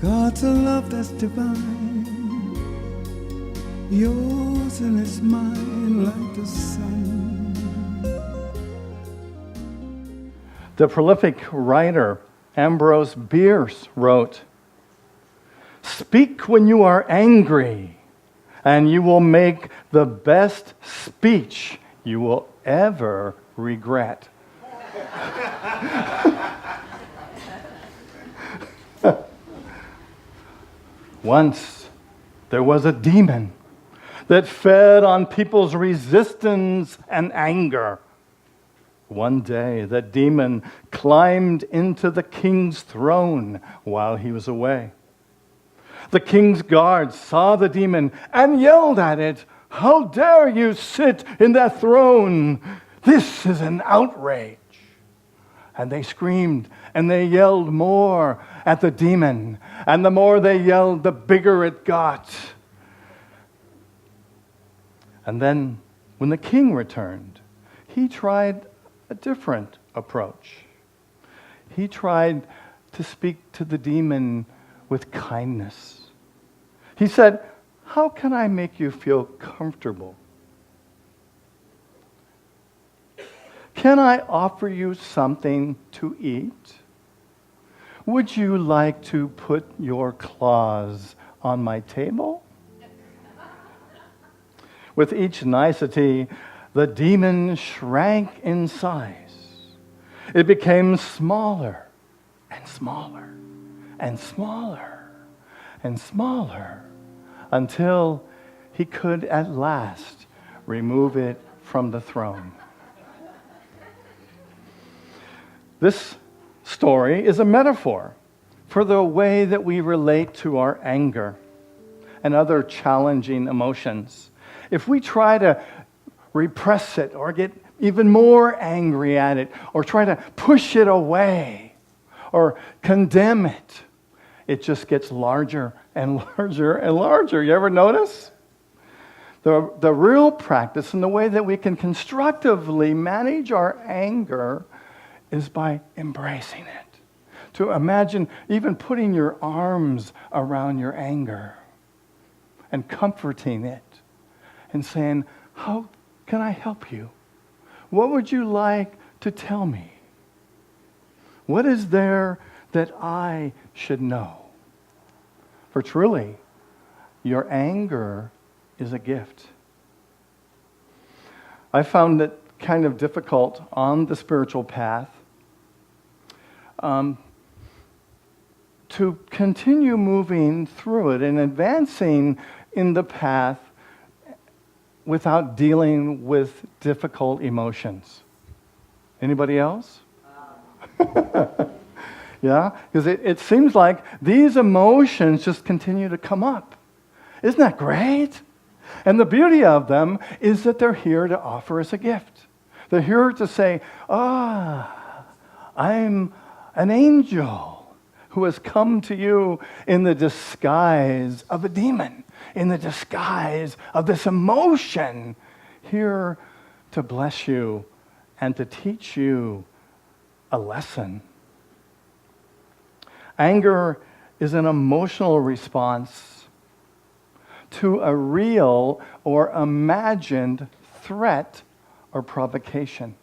God's a love that's divine, yours and it's mine like the sun. The prolific writer Ambrose Bierce wrote, "Speak when you are angry, and you will make the best speech you will ever regret." Once there was a demon that fed on people's resistance and anger. One day, the demon climbed into the king's throne while he was away. The king's guards saw the demon and yelled at it, "How dare you sit in that throne? This is an outrage." And they screamed and they yelled more at the demon. And the more they yelled, the bigger it got. And then, when the king returned, he tried a different approach. He tried to speak to the demon with kindness. He said, "How can I make you feel comfortable? Can I offer you something to eat? Would you like to put your claws on my table?" With each nicety, the demon shrank in size. It became smaller and smaller and smaller and smaller until he could at last remove it from the throne. This story is a metaphor for the way that we relate to our anger and other challenging emotions. If we try to repress it or get even more angry at it or try to push it away or condemn it, it just gets larger and larger and larger. You ever notice? The real practice and the way that we can constructively manage our anger is by embracing it. To imagine even putting your arms around your anger and comforting it and saying, "How can I help you? What would you like to tell me? What is there that I should know?" For truly, your anger is a gift. I found it kind of difficult on the spiritual path to continue moving through it and advancing in the path without dealing with difficult emotions. Anybody else? Yeah? Because it seems like these emotions just continue to come up. Isn't that great? And the beauty of them is that they're here to offer us a gift. They're here to say, I'm an angel who has come to you in the disguise of a demon, in the disguise of this emotion, here to bless you and to teach you a lesson. Anger is an emotional response to a real or imagined threat or provocation.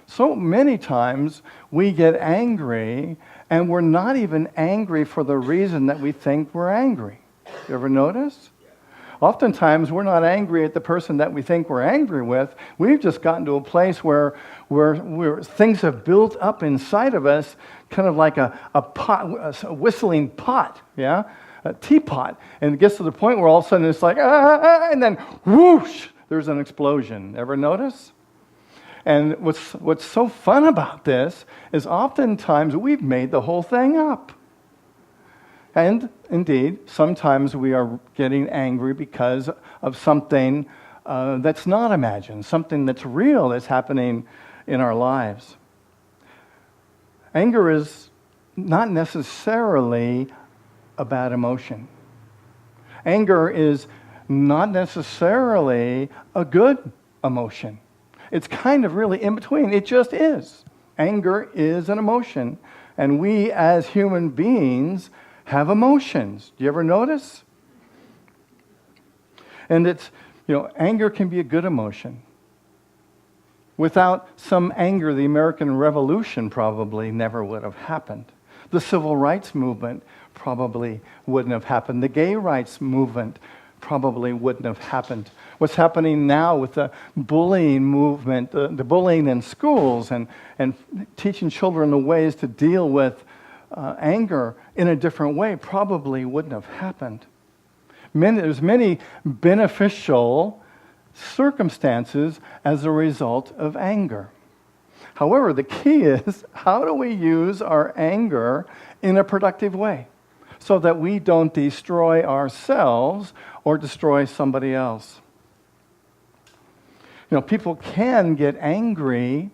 So many times we get angry and we're not even angry for the reason that we think we're angry. You ever notice? Oftentimes we're not angry at the person that we think we're angry with. We've just gotten to a place where things have built up inside of us, kind of like a pot, a whistling pot, yeah? A teapot. And it gets to the point where all of a sudden it's like, and then whoosh, there's an explosion. Ever notice? And what's so fun about this is oftentimes we've made the whole thing up. And indeed, sometimes we are getting angry because of something that's not imagined, something that's real that's happening in our lives. Anger is not necessarily a bad emotion. Anger is not necessarily a good emotion. It's kind of really in between. It just is. Anger is an emotion. And we as human beings have emotions. Do you ever notice? And anger can be a good emotion. Without some anger, the American Revolution probably never would have happened. The Civil Rights Movement probably wouldn't have happened. The Gay Rights Movement probably wouldn't have happened. What's happening now with the bullying movement, the bullying in schools and teaching children the ways to deal with anger in a different way probably wouldn't have happened. There's many beneficial circumstances as a result of anger. However, the key is, how do we use our anger in a productive way so that we don't destroy ourselves or destroy somebody else? People can get angry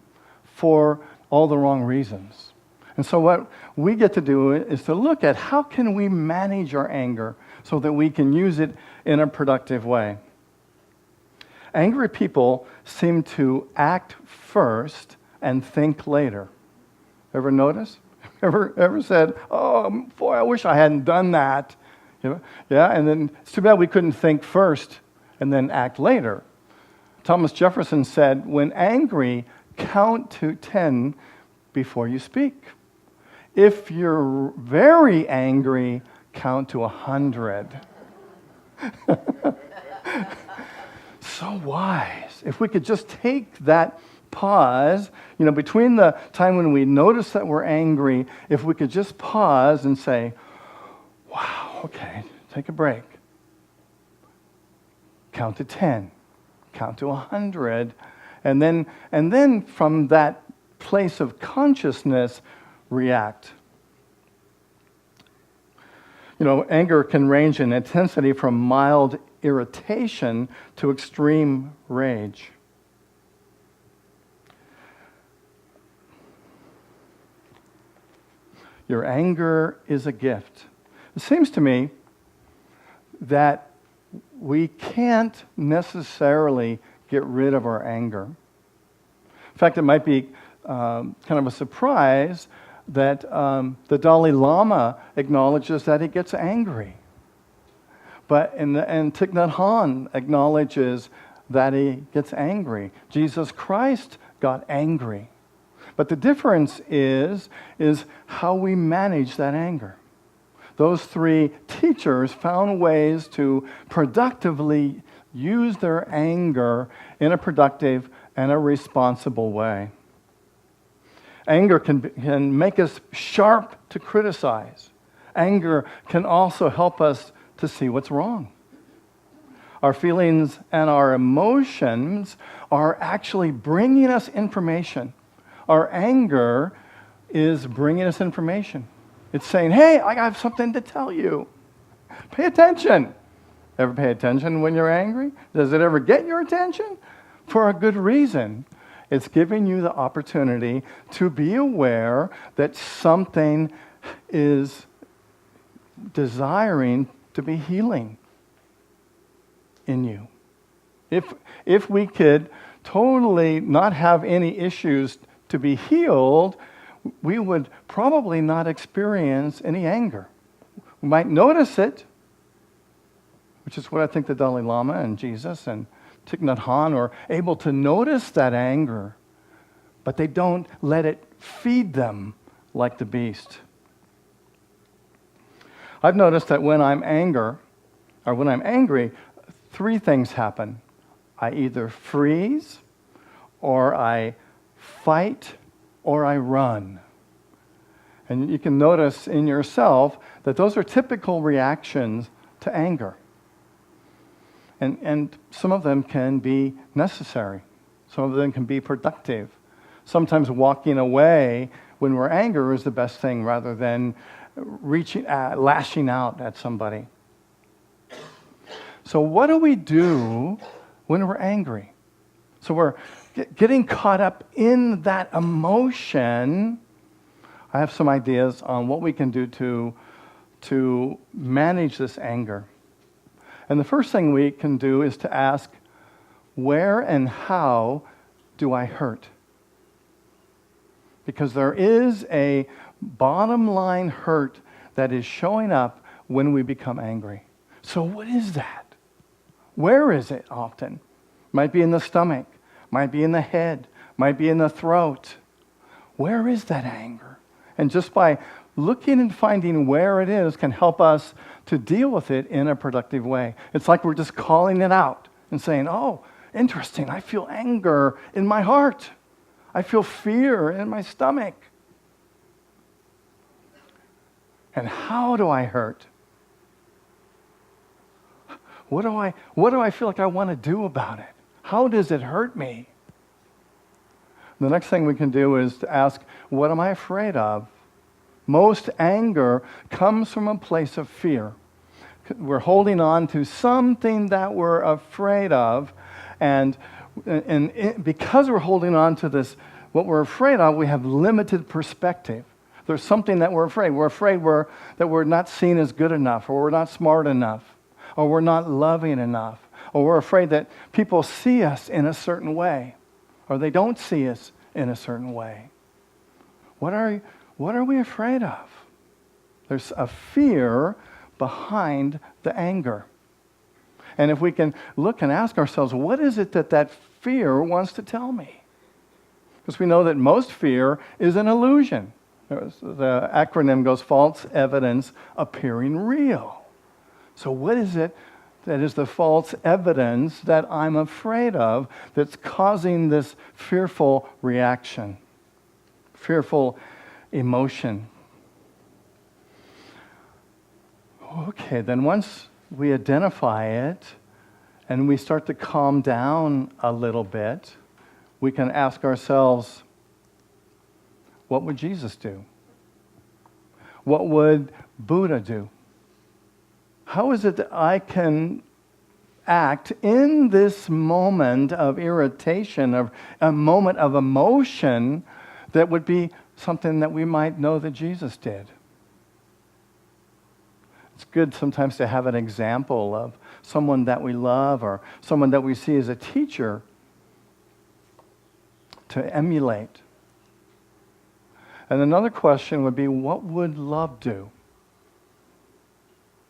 for all the wrong reasons. And so what we get to do is to look at how can we manage our anger so that we can use it in a productive way. Angry people seem to act first and think later. Ever notice? Ever said, "Oh boy, I wish I hadn't done that"? Yeah, and then it's too bad we couldn't think first and then act later. Thomas Jefferson said, "When angry, count to 10 before you speak. If you're very angry, count to 100. So wise. If we could just take that pause, between the time when we notice that we're angry, if we could just pause and say, wow, okay, take a break. Count to 10. Count to 100. And then from that place of consciousness, react. Anger can range in intensity from mild irritation to extreme rage. Your anger is a gift. It seems to me that we can't necessarily get rid of our anger. In fact, it might be kind of a surprise that the Dalai Lama acknowledges that he gets angry. And Thich Nhat Hanh acknowledges that he gets angry. Jesus Christ got angry. But the difference is how we manage that anger. Those three teachers found ways to productively use their anger in a productive and a responsible way. Anger can make us sharp to criticize. Anger can also help us to see what's wrong. Our feelings and our emotions are actually bringing us information. Our anger is bringing us information. It's saying, hey, I have something to tell you. Pay attention. Ever pay attention when you're angry? Does it ever get your attention? For a good reason. It's giving you the opportunity to be aware that something is desiring to be healing in you. If we could totally not have any issues to be healed, we would probably not experience any anger. We might notice it, which is what I think the Dalai Lama and Jesus and Thich Nhat Hanh are able to notice that anger, but they don't let it feed them like the beast. I've noticed that when I'm angry, three things happen. I either freeze, or I fight, or I run. And you can notice in yourself that those are typical reactions to anger. And some of them can be necessary. Some of them can be productive. Sometimes walking away when we're angry is the best thing rather than lashing out at somebody. So what do we do when we're angry? So we're getting caught up in that emotion. I have some ideas on what we can do to manage this anger. And the first thing we can do is to ask, where and how do I hurt? Because there is a bottom line hurt that is showing up when we become angry. So what is that? Where is it often? Might be in the stomach, might be in the head, might be in the throat. Where is that anger? And just by looking and finding where it is can help us to deal with it in a productive way. It's like we're just calling it out and saying, oh, interesting, I feel anger in my heart. I feel fear in my stomach. And how do I hurt? What do I feel like I want to do about it? How does it hurt me? The next thing we can do is to ask, what am I afraid of? Most anger comes from a place of fear. We're holding on to something that we're afraid of, and because we're holding on to this, what we're afraid of, we have limited perspective. There's something that we're afraid. We're afraid that we're not seen as good enough, or we're not smart enough, or we're not loving enough, or we're afraid that people see us in a certain way, or they don't see us in a certain way. What are we afraid of? There's a fear behind the anger. And if we can look and ask ourselves, what is it that fear wants to tell me? Because we know that most fear is an illusion. The acronym goes false evidence appearing real. So what is it that is the false evidence that I'm afraid of that's causing this fearful reaction, fearful emotion? Okay, then once we identify it and we start to calm down a little bit, we can ask ourselves, what would Jesus do? What would Buddha do? How is it that I can act in this moment of irritation, of a moment of emotion that would be something that we might know that Jesus did? It's good sometimes to have an example of someone that we love or someone that we see as a teacher to emulate. And another question would be, what would love do?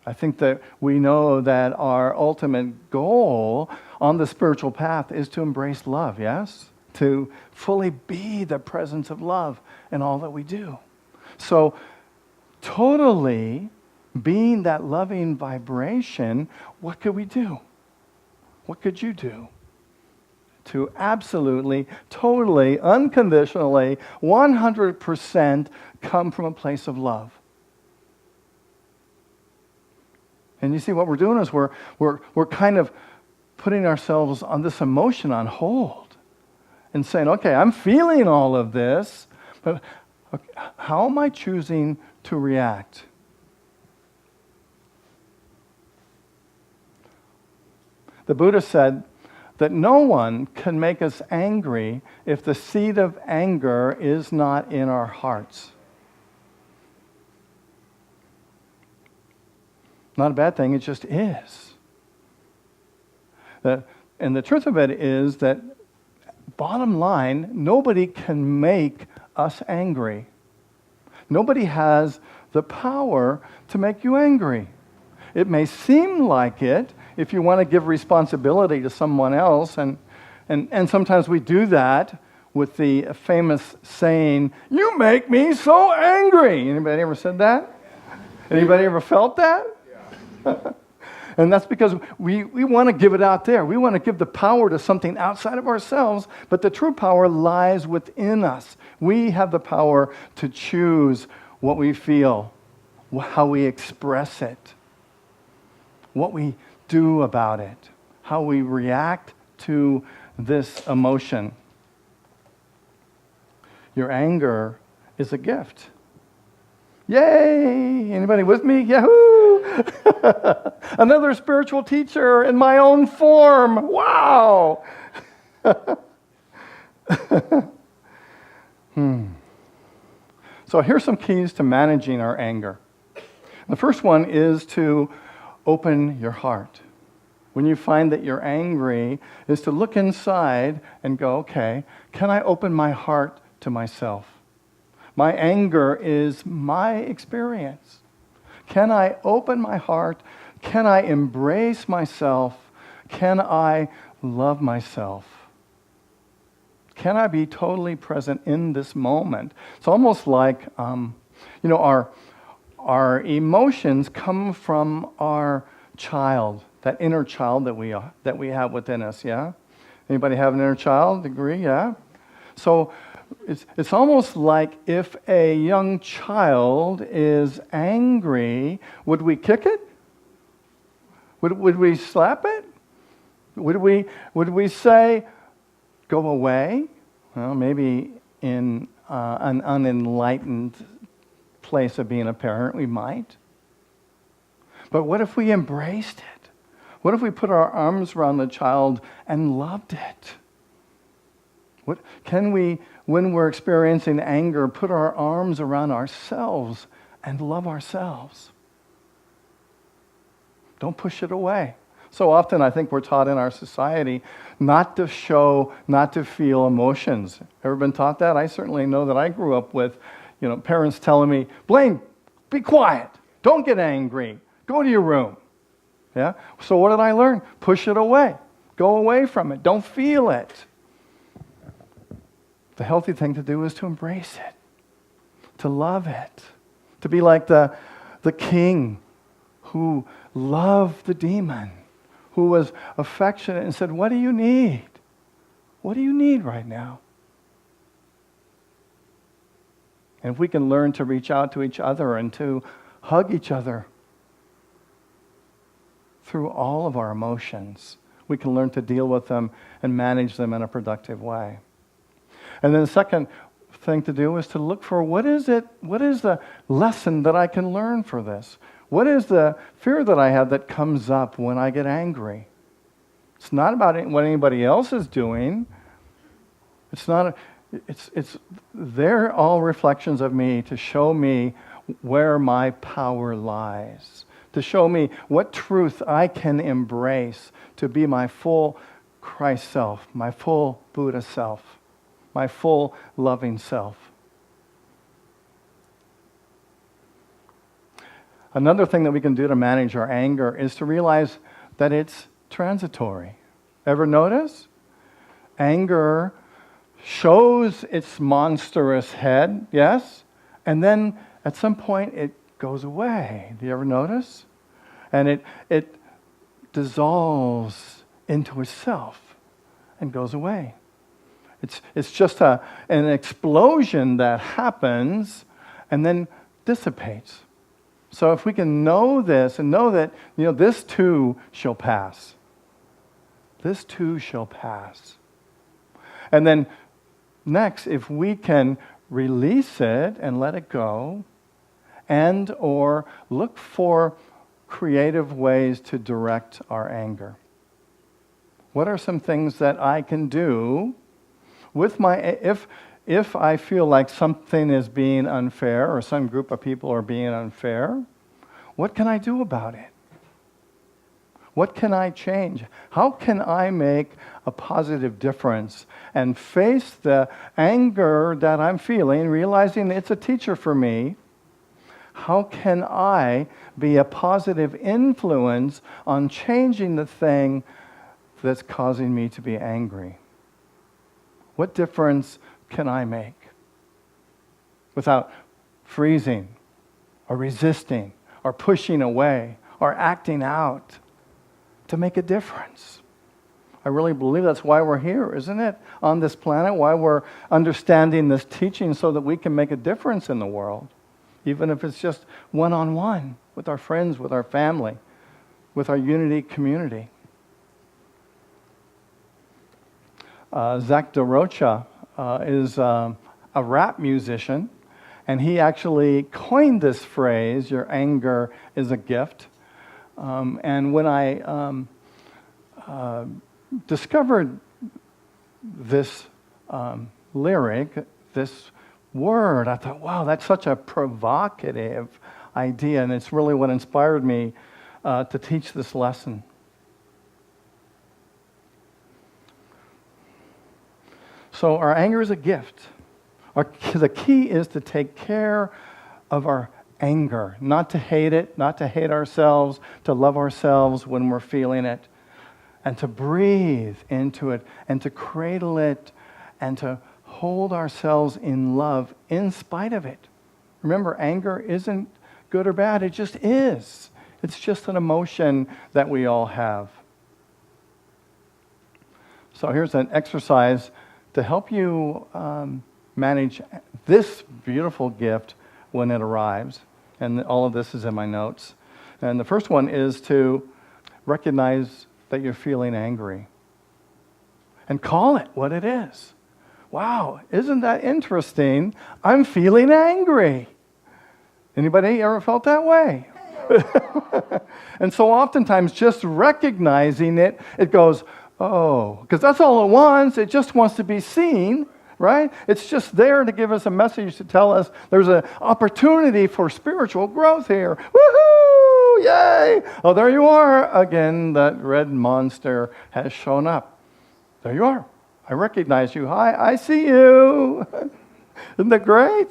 I think that we know that our ultimate goal on the spiritual path is to embrace love, yes? To fully be the presence of love in all that we do. So, totally being that loving vibration, what could we do? What could you do? To absolutely, totally, unconditionally, 100% come from a place of love. And you see, what we're doing is we're kind of putting ourselves on this emotion on hold and saying, okay, I'm feeling all of this, but how am I choosing to react? The Buddha said that no one can make us angry if the seed of anger is not in our hearts. Not a bad thing, it just is. And the truth of it is that, bottom line, nobody can make us angry. Nobody has the power to make you angry. It may seem like it if you want to give responsibility to someone else, and sometimes we do that with the famous saying, "You make me so angry." Anybody ever said that? Anybody ever felt that? And that's because we want to give it out there. We want to give the power to something outside of ourselves, but the true power lies within us. We have the power to choose what we feel, how we express it, what we do about it, how we react to this emotion. Your anger is a gift. Yay! Anybody with me? Yahoo! Another spiritual teacher in my own form. Wow! So here's some keys to managing our anger. The first one is to open your heart. When you find that you're angry, is to look inside and go, okay, can I open my heart to myself? My anger is my experience. Can I open my heart? Can I embrace myself? Can I love myself? Can I be totally present in this moment? It's almost like, our emotions come from our child, that inner child that we have within us, yeah? Anybody have an inner child? Agree, yeah? So it's almost like if a young child is angry, would we kick it? Would we slap it? Would we say, go away? Well, maybe in an unenlightened place of being a parent, we might. But what if we embraced it? What if we put our arms around the child and loved it? Can we, when we're experiencing anger, put our arms around ourselves and love ourselves? Don't push it away. So often I think we're taught in our society not to show, not to feel emotions. Ever been taught that? I certainly know that I grew up with, parents telling me, Blaine, be quiet. Don't get angry. Go to your room. Yeah? So what did I learn? Push it away. Go away from it. Don't feel it. The healthy thing to do is to embrace it, to love it, to be like the king who loved the demon, who was affectionate and said, what do you need? What do you need right now? And if we can learn to reach out to each other and to hug each other through all of our emotions, we can learn to deal with them and manage them in a productive way. And then the second thing to do is to look for what is the lesson that I can learn for this? What is the fear that I have that comes up when I get angry? It's not about what anybody else is doing. They're all reflections of me to show me where my power lies, to show me what truth I can embrace to be my full Christ self, my full Buddha self, my full loving self. Another thing that we can do to manage our anger is to realize that it's transitory. Ever notice? Anger shows its monstrous head, yes? And then at some point it goes away. Do you ever notice? And it dissolves into itself and goes away. It's just an explosion that happens and then dissipates. So if we can know this and know that, this too shall pass. This too shall pass. And then next, if we can release it and let it go, and or look for creative ways to direct our anger. What are some things that I can do with if I feel like something is being unfair or some group of people are being unfair, what can I do about it? What can I change? How can I make a positive difference and face the anger that I'm feeling, realizing it's a teacher for me? How can I be a positive influence on changing the thing that's causing me to be angry? What difference can I make without freezing or resisting or pushing away or acting out to make a difference? I really believe that's why we're here, isn't it? On this planet, why we're understanding this teaching so that we can make a difference in the world, even if it's just one-on-one with our friends, with our family, with our unity community. Zach DeRocha is a rap musician, and he actually coined this phrase, your anger is a gift. And when I discovered this lyric, this word, I thought, wow, that's such a provocative idea, and it's really what inspired me to teach this lesson. So our anger is a gift. The key is to take care of our anger, not to hate it, not to hate ourselves, to love ourselves when we're feeling it, and to breathe into it, and to cradle it, and to hold ourselves in love in spite of it. Remember, anger isn't good or bad, it just is. It's just an emotion that we all have. So here's an exercise to help you manage this beautiful gift when it arrives. And all of this is in my notes. And the first one is to recognize that you're feeling angry. And call it what it is. Wow, isn't that interesting? I'm feeling angry. Anybody ever felt that way? And so oftentimes just recognizing it, it goes, oh, because that's all it wants. It just wants to be seen, right? It's just there to give us a message to tell us there's an opportunity for spiritual growth here. Woohoo! Yay! Oh, there you are. Again, that red monster has shown up. There you are. I recognize you. Hi, I see you. Isn't that great?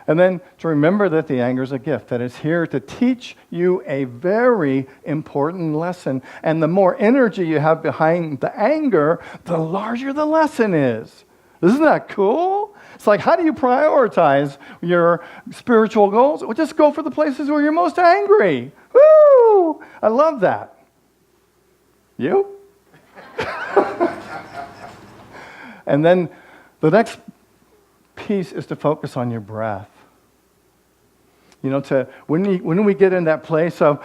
And then to remember that the anger is a gift, that it's here to teach you a very important lesson. And the more energy you have behind the anger, the larger the lesson is. Isn't that cool? It's like, how do you prioritize your spiritual goals? Well, just go for the places where you're most angry. Woo! I love that. You? And then the next piece is to focus on your breath. You know, when we get in that place of,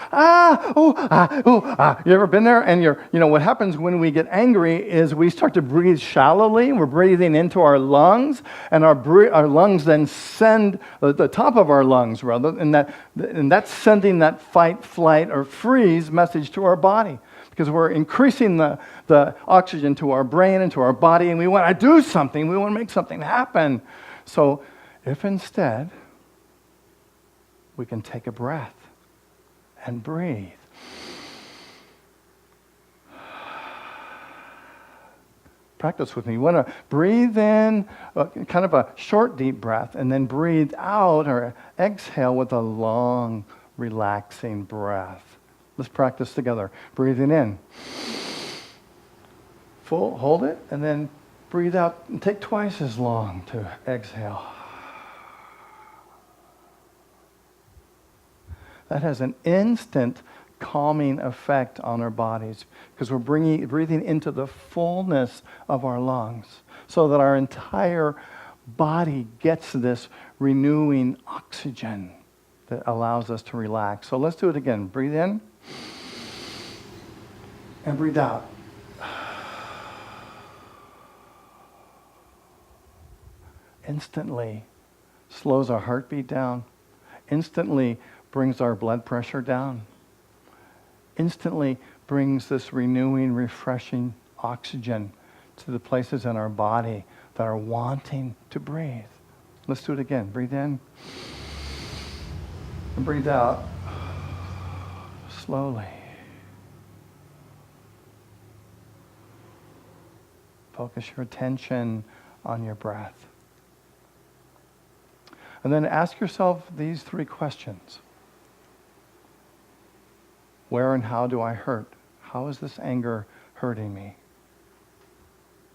you ever been there? And what happens when we get angry is we start to breathe shallowly. We're breathing into our lungs, and our lungs then send, the top of our lungs rather, and that's sending that fight, flight, or freeze message to our body. Because we're increasing the oxygen to our brain and to our body, and we want to do something. We want to make something happen. So if instead we can take a breath and breathe. Practice with me. You want to breathe in, kind of a short, deep breath, and then breathe out or exhale with a long, relaxing breath. Let's practice together. Breathing in. Full, hold it, and then breathe out and take twice as long to exhale. That has an instant calming effect on our bodies because we're breathing into the fullness of our lungs so that our entire body gets this renewing oxygen that allows us to relax. So let's do it again. Breathe in and breathe out. Instantly slows our heartbeat down. Instantly brings our blood pressure down. Instantly brings this renewing, refreshing oxygen to the places in our body that are wanting to breathe. Let's do it again. Breathe in and breathe out slowly. Focus your attention on your breath. And then ask yourself these 3 questions. Where and how do I hurt? How is this anger hurting me?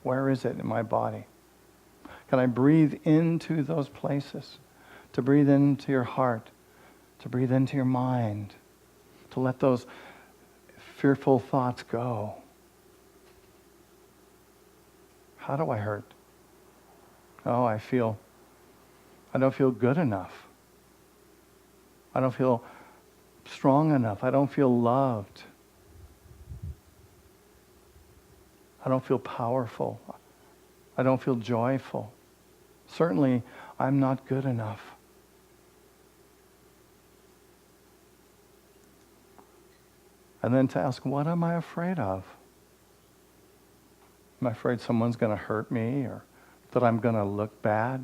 Where is it in my body? Can I breathe into those places? To breathe into your heart, to breathe into your mind, to let those fearful thoughts go. How do I hurt? Oh, I don't feel good enough. I don't feel strong enough. I don't feel loved. I don't feel powerful. I don't feel joyful. Certainly, I'm not good enough. And then to ask, what am I afraid of? Am I afraid someone's going to hurt me or that I'm going to look bad?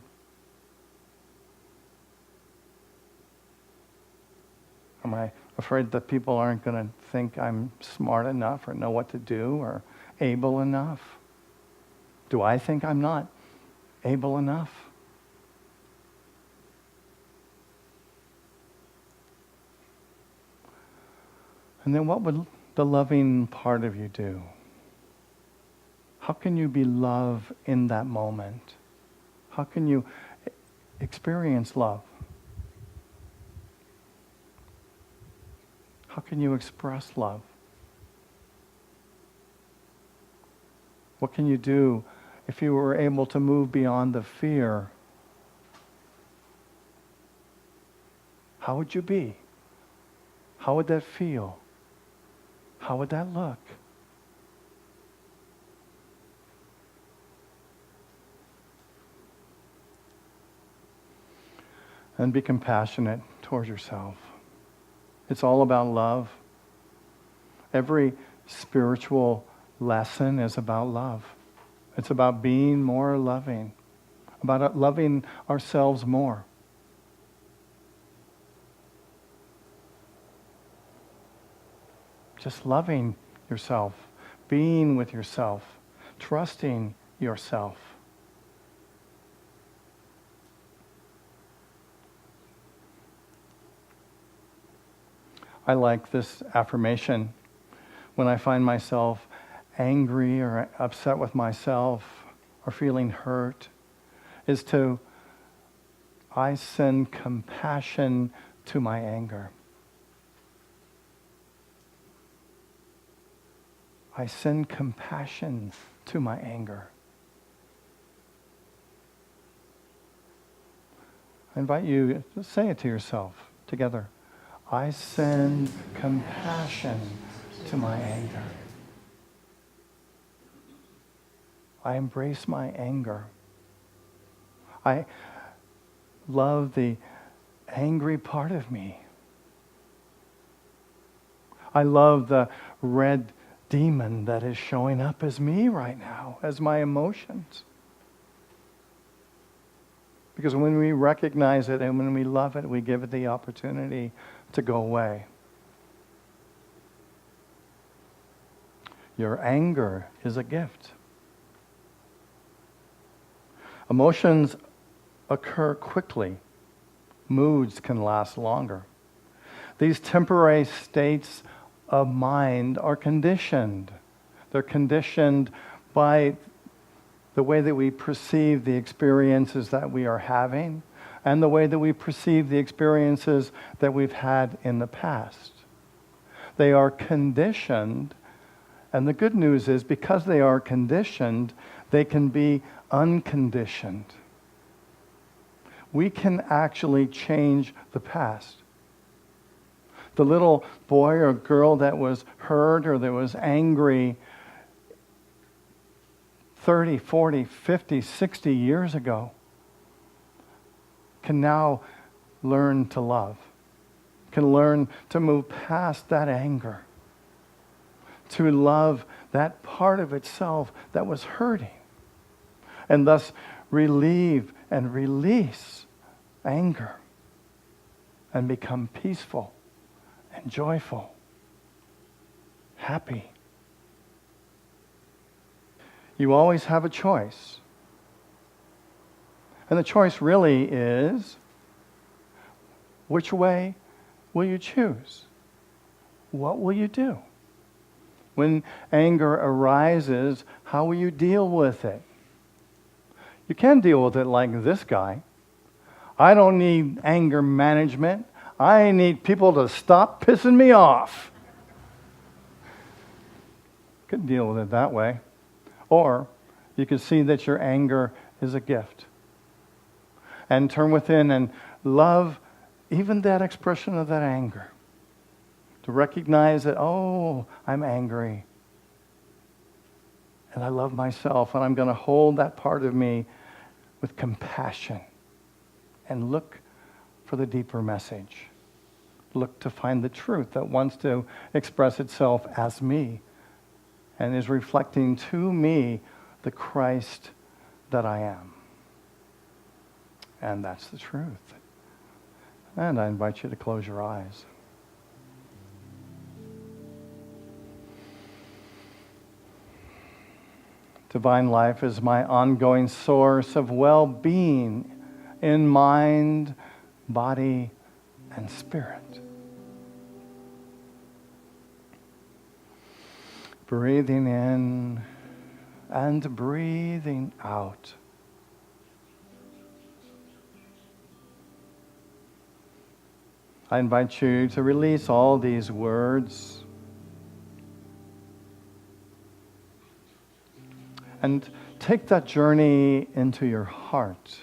Am I afraid that people aren't going to think I'm smart enough or know what to do or able enough? Do I think I'm not able enough? And then what would the loving part of you do? How can you be love in that moment? How can you experience love? How can you express love? What can you do if you were able to move beyond the fear? How would you be? How would that feel? How would that look? And be compassionate towards yourself. It's all about love. Every spiritual lesson is about love. It's about being more loving, about loving ourselves more. Just loving yourself, being with yourself, trusting yourself. I like this affirmation when I find myself angry or upset with myself or feeling hurt, is I send compassion to my anger. I send compassion to my anger. I invite you to say it to yourself together. I send compassion to my anger. I embrace my anger. I love the angry part of me. I love the red demon that is showing up as me right now, as my emotions. Because when we recognize it and when we love it, we give it the opportunity to go away. Your anger is a gift. Emotions occur quickly. Moods can last longer. These temporary states of mind are conditioned. They're conditioned by the way that we perceive the experiences that we are having and the way that we perceive the experiences that we've had in the past. They are conditioned, and the good news is because they are conditioned, they can be unconditioned. We can actually change the past. The little boy or girl that was hurt or that was angry 30, 40, 50, 60 years ago can now learn to love, can learn to move past that anger, to love that part of itself that was hurting, and thus relieve and release anger and become peaceful and joyful, happy. You always have a choice. And the choice really is, which way will you choose? What will you do? When anger arises, how will you deal with it? You can deal with it like this guy. I don't need anger management. I need people to stop pissing me off. You could deal with it that way. Or you could see that your anger is a gift and turn within and love even that expression of that anger. To recognize that, oh, I'm angry. And I love myself, and I'm going to hold that part of me with compassion and look for the deeper message. Look to find the truth that wants to express itself as me and is reflecting to me the Christ that I am. And that's the truth. And I invite you to close your eyes. Divine life is my ongoing source of well-being in mind, body, and spirit. Breathing in and breathing out. I invite you to release all these words and take that journey into your heart.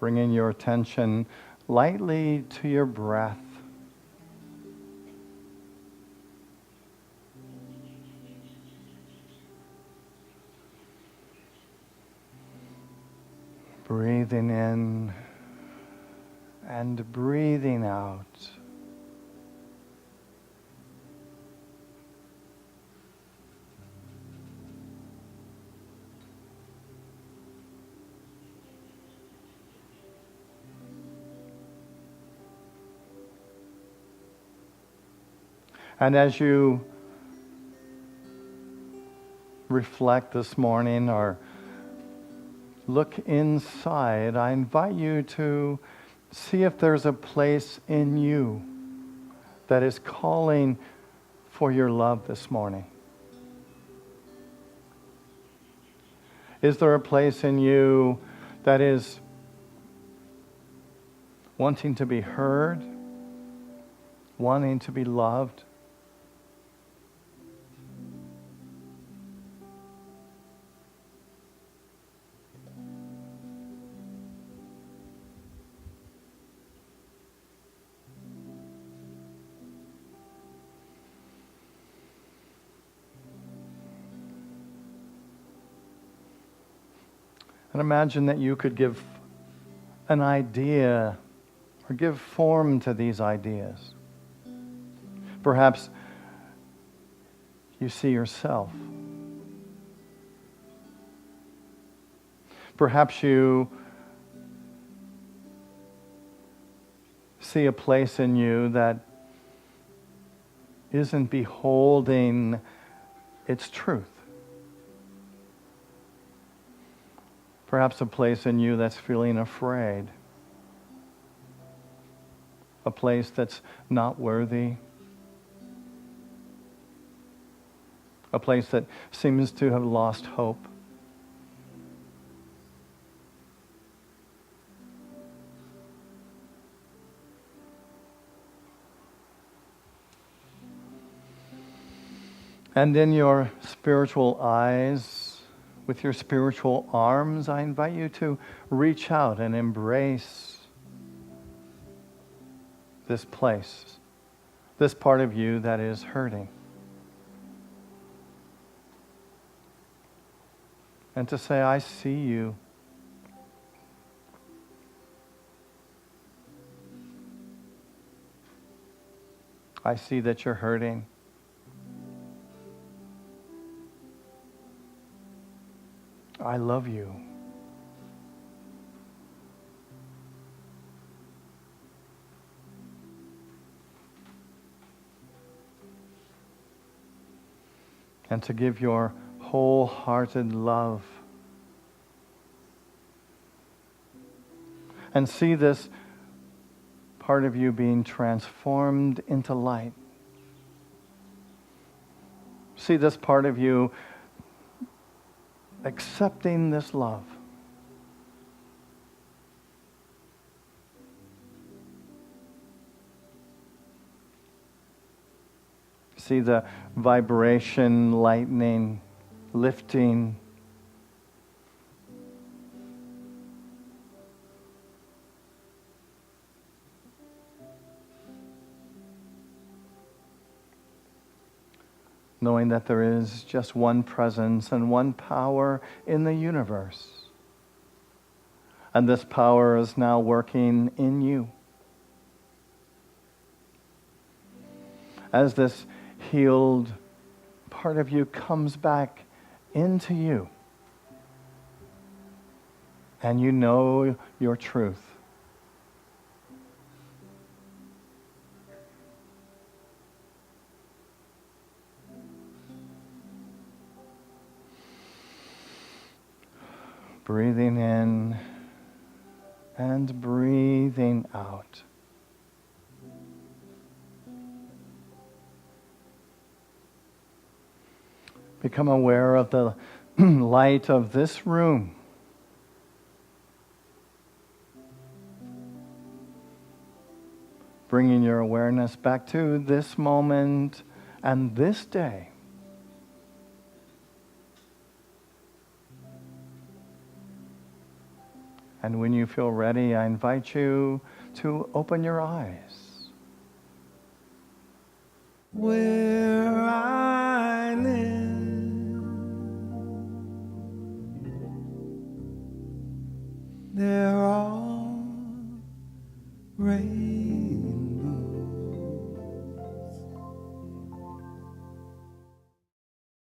Bringing your attention lightly to your breath. Breathing in and breathing out. And as you reflect this morning or look inside, I invite you to see if there's a place in you that is calling for your love this morning. Is there a place in you that is wanting to be heard, wanting to be loved? And imagine that you could give an idea or give form to these ideas. Perhaps you see yourself. Perhaps you see a place in you that isn't beholding its truth. Perhaps a place in you that's feeling afraid. A place that's not worthy. A place that seems to have lost hope. And in your spiritual eyes, with your spiritual arms, I invite you to reach out and embrace this place, this part of you that is hurting. And to say, I see you. I see that you're hurting. I love you. And to give your wholehearted love. And see this part of you being transformed into light. See this part of you accepting this love. See the vibration lightening, lifting. Knowing that there is just one presence and one power in the universe. And this power is now working in you. As this healed part of you comes back into you, and you know your truth. Breathing in and breathing out. Become aware of the light of this room. Bringing your awareness back to this moment and this day. And when you feel ready, I invite you to open your eyes. Where